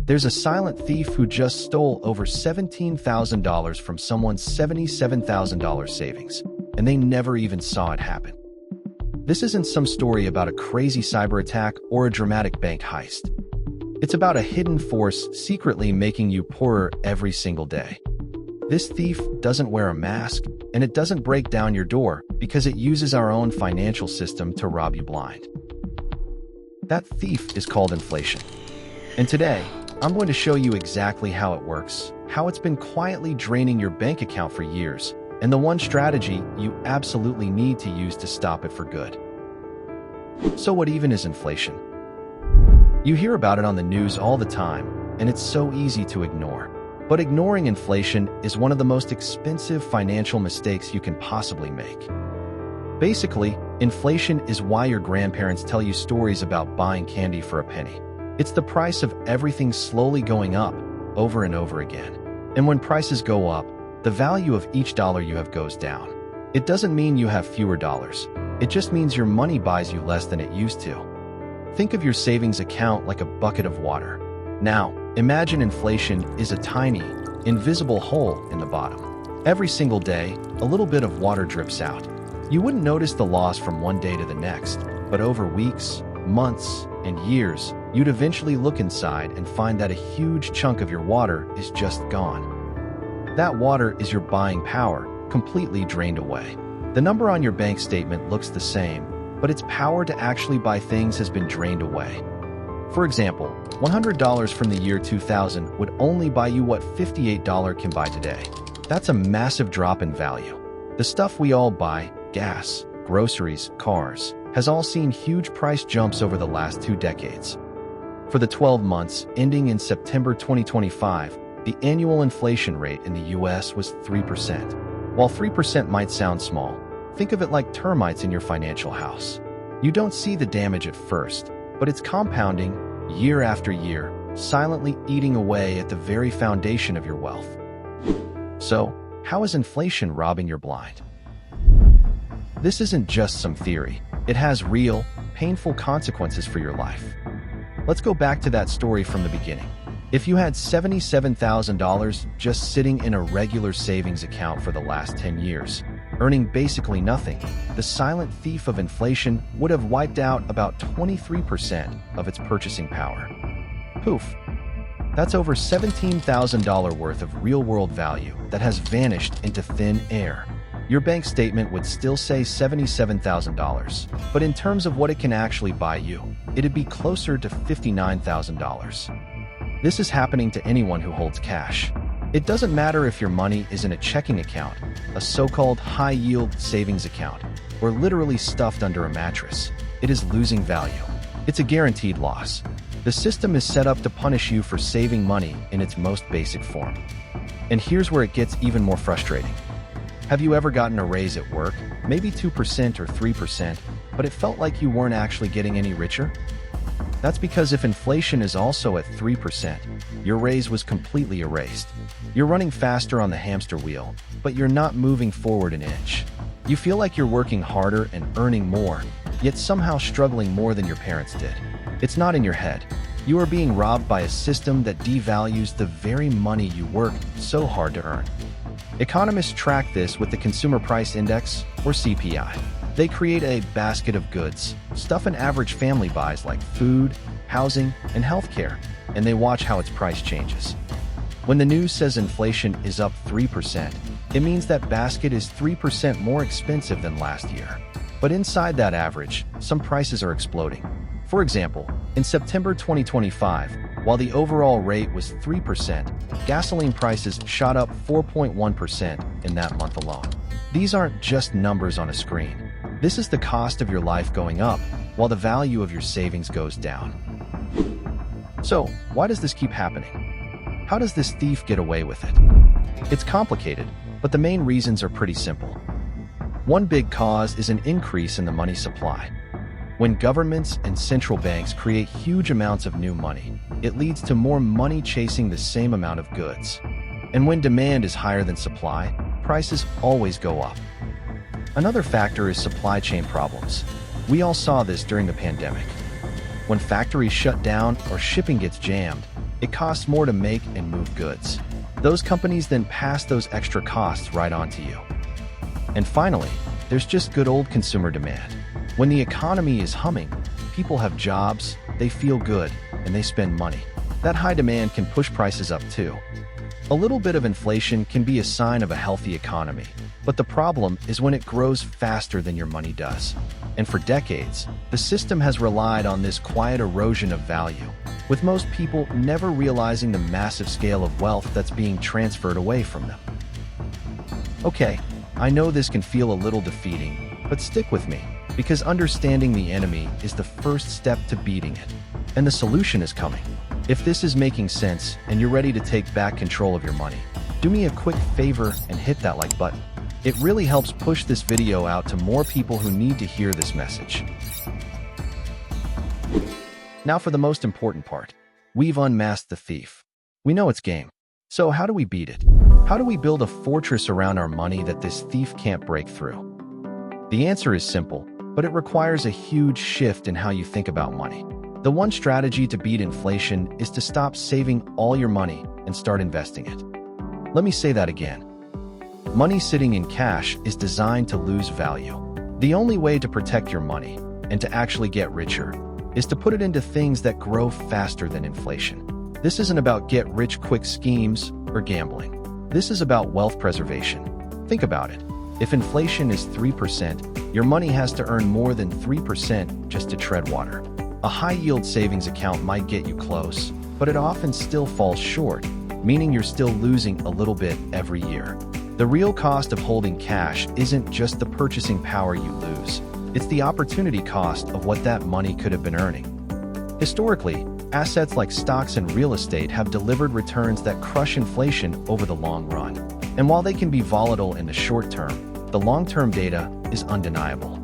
There's a silent thief who just stole over $17,000 from someone's $77,000 savings, and they never even saw it happen. This isn't some story about a crazy cyber attack or a dramatic bank heist. It's about a hidden force secretly making you poorer every single day. This thief doesn't wear a mask, and it doesn't break down your door because it uses our own financial system to rob you blind. That thief is called inflation. And today, I'm going to show you exactly how it works, how it's been quietly draining your bank account for years, and the one strategy you absolutely need to use to stop it for good. So what even is inflation? You hear about it on the news all the time, and it's so easy to ignore. But ignoring inflation is one of the most expensive financial mistakes you can possibly make. Basically, inflation is why your grandparents tell you stories about buying candy for a penny. It's the price of everything slowly going up over and over again. And when prices go up, the value of each dollar you have goes down. It doesn't mean you have fewer dollars. It just means your money buys you less than it used to. Think of your savings account like a bucket of water. Now, imagine inflation is a tiny, invisible hole in the bottom. Every single day, a little bit of water drips out. You wouldn't notice the loss from one day to the next, but over weeks, months, and years, you'd eventually look inside and find that a huge chunk of your water is just gone. That water is your buying power, completely drained away. The number on your bank statement looks the same, but its power to actually buy things has been drained away. For example, $100 from the year 2000 would only buy you what $58 can buy today. That's a massive drop in value. The stuff we all buy, gas, groceries, cars, has all seen huge price jumps over the last 2 decades. For the 12 months ending in September 2025, the annual inflation rate in the US was 3%. While 3% might sound small, think of it like termites in your financial house. You don't see the damage at first, but it's compounding year after year, silently eating away at the very foundation of your wealth. So, how is inflation robbing your blind? This isn't just some theory. It has real, painful consequences for your life. Let's go back to that story from the beginning. If you had $77,000 just sitting in a regular savings account for the last 10 years, earning basically nothing, the silent thief of inflation would have wiped out about 23% of its purchasing power. Poof! That's over $17,000 worth of real-world value that has vanished into thin air. Your bank statement would still say $77,000, but in terms of what it can actually buy you, it'd be closer to $59,000. This is happening to anyone who holds cash. It doesn't matter if your money is in a checking account, a so-called high-yield savings account, or literally stuffed under a mattress. It is losing value. It's a guaranteed loss. The system is set up to punish you for saving money in its most basic form. And here's where it gets even more frustrating. Have you ever gotten a raise at work, maybe 2% or 3%, but it felt like you weren't actually getting any richer? That's because if inflation is also at 3%, your raise was completely erased. You're running faster on the hamster wheel, but you're not moving forward an inch. You feel like you're working harder and earning more, yet somehow struggling more than your parents did. It's not in your head. You are being robbed by a system that devalues the very money you worked so hard to earn. Economists track this with the Consumer Price Index, or CPI. They create a basket of goods, stuff an average family buys like food, housing, and healthcare, and they watch how its price changes. When the news says inflation is up 3%, it means that basket is 3% more expensive than last year. But inside that average, some prices are exploding. For example, in September 2025, while the overall rate was 3%, gasoline prices shot up 4.1% in that month alone. These aren't just numbers on a screen. This is the cost of your life going up, while the value of your savings goes down. So, why does this keep happening? How does this thief get away with it? It's complicated, but the main reasons are pretty simple. One big cause is an increase in the money supply. When governments and central banks create huge amounts of new money, it leads to more money chasing the same amount of goods. And when demand is higher than supply, prices always go up. Another factor is supply chain problems. We all saw this during the pandemic. When factories shut down or shipping gets jammed, It costs more to make and move goods. Those companies then pass those extra costs right on to you. And finally, there's just good old consumer demand. When the economy is humming, people have jobs, they feel good, and they spend money. That high demand can push prices up too. A little bit of inflation can be a sign of a healthy economy, but the problem is when it grows faster than your money does. And for decades, the system has relied on this quiet erosion of value, with most people never realizing the massive scale of wealth that's being transferred away from them. Okay, I know this can feel a little defeating, but stick with me, because understanding the enemy is the first step to beating it. And the solution is coming. If this is making sense and you're ready to take back control of your money, do me a quick favor and hit that like button. It really helps push this video out to more people who need to hear this message. Now for the most important part. We've unmasked the thief. We know it's game. So how do we beat it? How do we build a fortress around our money that this thief can't break through? The answer is simple, but it requires a huge shift in how you think about money. The one strategy to beat inflation is to stop saving all your money and start investing it. Let me say that again. Money sitting in cash is designed to lose value. The only way to protect your money and to actually get richer is to put it into things that grow faster than inflation. This isn't about get-rich-quick schemes or gambling. This is about wealth preservation. Think about it. If inflation is 3%, your money has to earn more than 3% just to tread water. A high-yield savings account might get you close, but it often still falls short, meaning you're still losing a little bit every year. The real cost of holding cash isn't just the purchasing power you lose. It's the opportunity cost of what that money could have been earning. Historically, assets like stocks and real estate have delivered returns that crush inflation over the long run. And while they can be volatile in the short term, the long-term data is undeniable.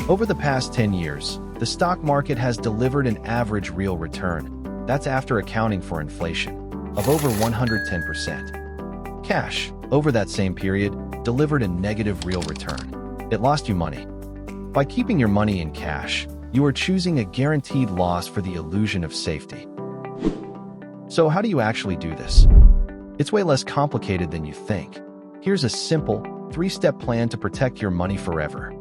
Over the past 10 years, the stock market has delivered an average real return, that's after accounting for inflation, of over 110%. Cash, over that same period, delivered a negative real return. It lost you money. By keeping your money in cash, you are choosing a guaranteed loss for the illusion of safety. So how do you actually do this? It's way less complicated than you think. Here's a simple, 3-step plan to protect your money forever.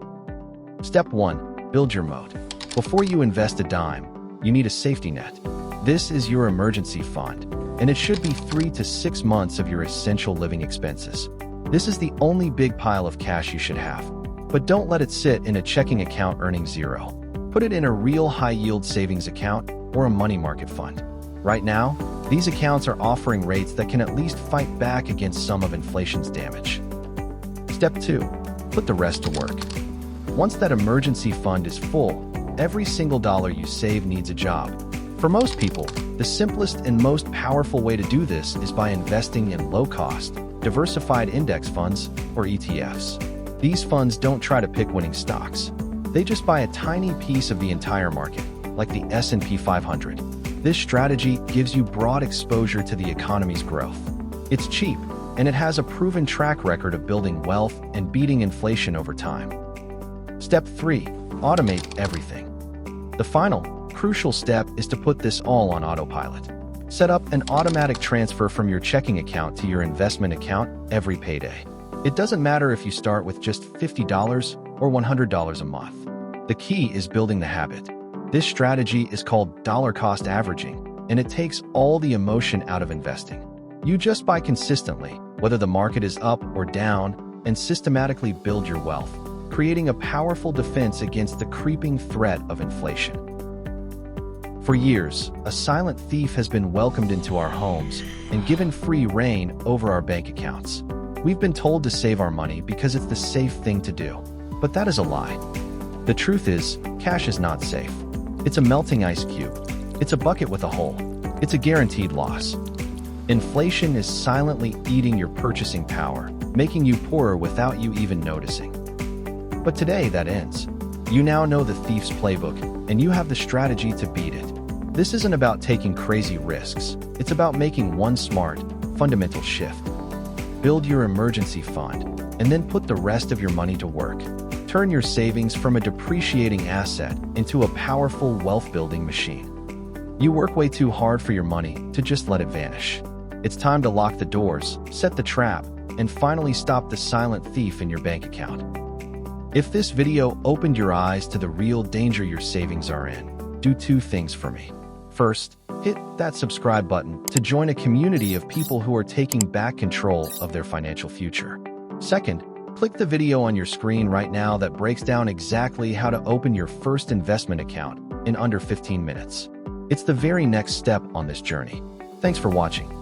Step 1. Build your moat. Before you invest a dime, you need a safety net. This is your emergency fund, and it should be 3 to 6 months of your essential living expenses. This is the only big pile of cash you should have. But don't let it sit in a checking account earning zero. Put it in a real high-yield savings account or a money market fund. Right now, these accounts are offering rates that can at least fight back against some of inflation's damage. Step 2. Put the rest to work. Once that emergency fund is full, every single dollar you save needs a job. For most people, the simplest and most powerful way to do this is by investing in low-cost, diversified index funds, or ETFs. These funds don't try to pick winning stocks. They just buy a tiny piece of the entire market, like the S&P 500. This strategy gives you broad exposure to the economy's growth. It's cheap, and it has a proven track record of building wealth and beating inflation over time. Step 3. Automate everything. The final, crucial step is to put this all on autopilot. Set up an automatic transfer from your checking account to your investment account every payday. It doesn't matter if you start with just $50 or $100 a month. The key is building the habit. This strategy is called dollar cost averaging, and it takes all the emotion out of investing. You just buy consistently, whether the market is up or down, and systematically build your wealth, creating a powerful defense against the creeping threat of inflation. For years, a silent thief has been welcomed into our homes and given free rein over our bank accounts. We've been told to save our money because it's the safe thing to do. But that is a lie. The truth is, cash is not safe. It's a melting ice cube. It's a bucket with a hole. It's a guaranteed loss. Inflation is silently eating your purchasing power, making you poorer without you even noticing. But today, that ends. You now know the thief's playbook, and you have the strategy to beat it. This isn't about taking crazy risks. It's about making one smart, fundamental shift. Build your emergency fund, and then put the rest of your money to work. Turn your savings from a depreciating asset into a powerful wealth-building machine. You work way too hard for your money to just let it vanish. It's time to lock the doors, set the trap, and finally stop the silent thief in your bank account. If this video opened your eyes to the real danger your savings are in, do two things for me. First, hit that subscribe button to join a community of people who are taking back control of their financial future. Second, click the video on your screen right now that breaks down exactly how to open your first investment account in under 15 minutes. It's the very next step on this journey. Thanks for watching.